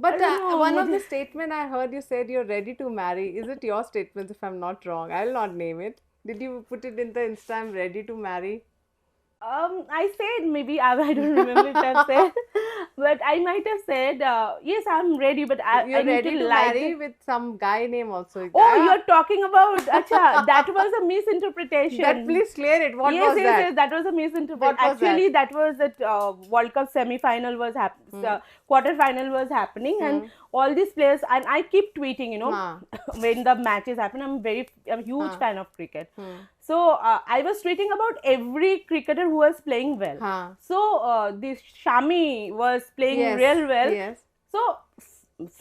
But one of मुझे the statement I heard you said you're ready to marry. Is it your statement if I'm not wrong? I'll not name it. Did you put it in the Insta, I'm ready to marry? I said maybe I don't remember if I've said, but I might have said yes, I'm ready, but I You're need ready to to like marry it. with some guy name also. Oh, you're talking about acha, that was a That misinterpretation. please clear it. What Yes, was yes, that? yes, that was a misinterpretation. What was Actually, that was that World Cup semi-final was quarter final was happening, and all these players, and I keep tweeting, Haan. when the matches happen. I'm a huge fan of cricket. So I was tweeting about every cricketer who was playing well. Haan. So this Shami was playing Yes. real well. Yes. So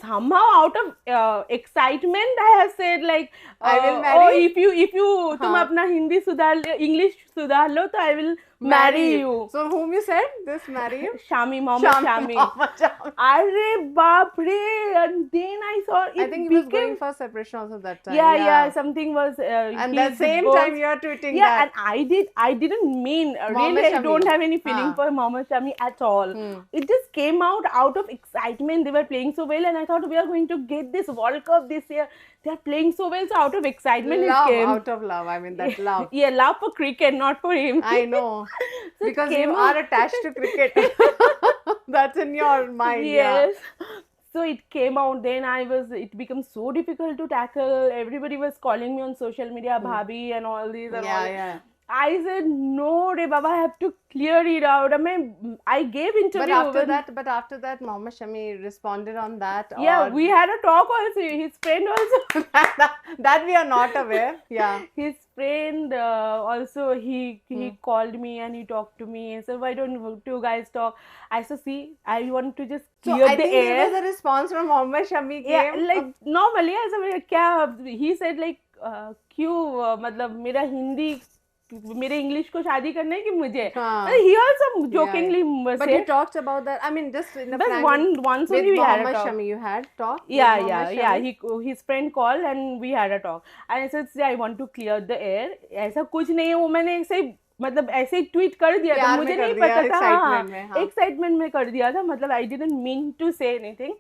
somehow out of excitement I have said like I will oh, marry. if you तुम हाँ. अपना हिंदी सुधार लो, English सुधार लो, तो I will marry you. So whom you said this marry you? Shami, Mohammed Shami. Mohammed Shami. Arre baap re, and then I saw it I think he was going for separation also that time. yeah, something was And his that same goals. time you are tweeting Yeah, that. and I didn't mean Mohammed really. I Shami. don't have any feeling हाँ. for Mohammed Shami at all. It just came out of excitement. They were playing so well, and I thought we are going to get this World Cup this year. They are playing so well, so out of excitement Love, it came. out of love. I mean that love. Yeah, love for cricket, not for him. I know. So it Because came you out- are attached to cricket. That's in your mind. Yes. So it came out, then it became so difficult to tackle. Everybody was calling me on social media, Bhabhi and all these and all. Yeah. I said, no, Re Baba, I have to clear it out. I gave interview. But after that, Mohammed Shami responded on that. Yeah, or we had a talk also. His friend also. that we are not aware. Yeah. His friend also, he called me and he talked to me and said, why don't you guys talk? I said, see, I want to just So clear I the think air. there was a response from Mohammed Shami. Yeah, like normally, he said like, क्यों मतलब मेरे English को शादी करना है कि मुझे? He also jokingly But said. you talked about that. I mean, just in a But once only with we had a Mohammed talk. Shami, you had talk. Yeah. His friend called and we had a talk. And I said, see, I want to clear the air. ऐसा कुछ नहीं है, वो मैंने ऐसे मतलब ऐसे ही tweet कर दिया था, मुझे नहीं पता था, एक्साइटमेंट में कर दिया था, मतलब I didn't mean to say anything.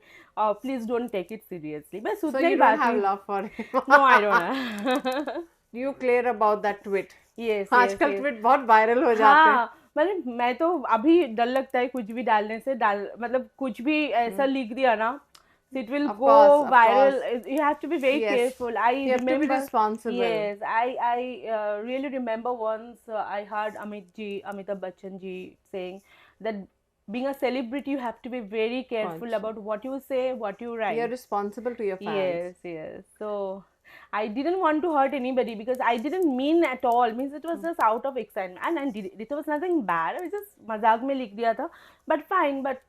Please don't take it seriously. बस So उतना ही you बात don't have थी. love for him. No, I don't have. You clear about that tweet. Yes. आजकल ट्वीट बहुत वायरल हो जाते हैं. मतलब मैं तो अभी डर लगता है कुछ भी डालने से, मतलब कुछ भी ऐसा लिख दिया ना, it will go viral. You have to be very careful. You have to be responsible. Yes, I really remember once I heard Amitabh Bachchan ji saying that being a celebrity, you have to be very careful about what you say, what you write. You're responsible to your fans. Yes. So I didn't want to hurt anybody because I didn't mean at all. Means it was just out of excitement, and it was nothing bad. I was just मजाक में लिख दिया था. But fine. But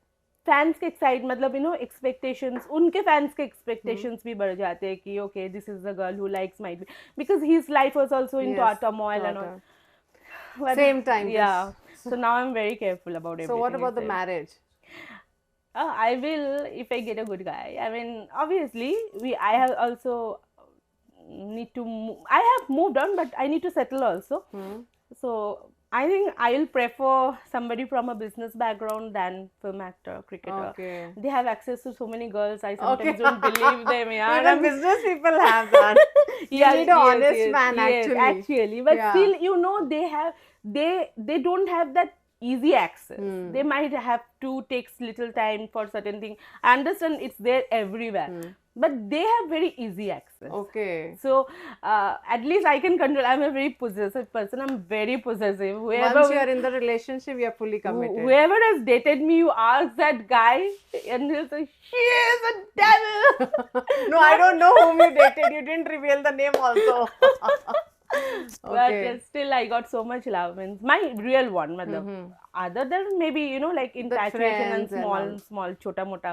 fans के excite मतलब expectations, उनके fans के expectations भी बढ़ जाते हैं कि okay, this is the girl who likes my, because his life was also in turmoil and all. But same time. Yeah. So now I'm very careful about everything. So what about the marriage? I will if I get a good guy. I mean, obviously I have also need to I have moved on, but I need to settle also. So I think I will prefer somebody from a business background than film actor, cricketer. Okay. They have access to so many girls. I sometimes don't believe them. Yeah, even business people have that. You need an honest man, actually. But still, they don't have that easy access. They might have to take little time for certain things. I understand it's there everywhere. But they have very easy access. Okay. So, at least I can control. I'm a very possessive person. I'm very possessive. Once you are in the relationship, you are fully committed. Whoever has dated me, you ask that guy and he'll say, she is a devil. No, I don't know whom you dated. You didn't reveal the name also. But still, I got so much love. Means my real one, other than maybe like infatuation and small chota mota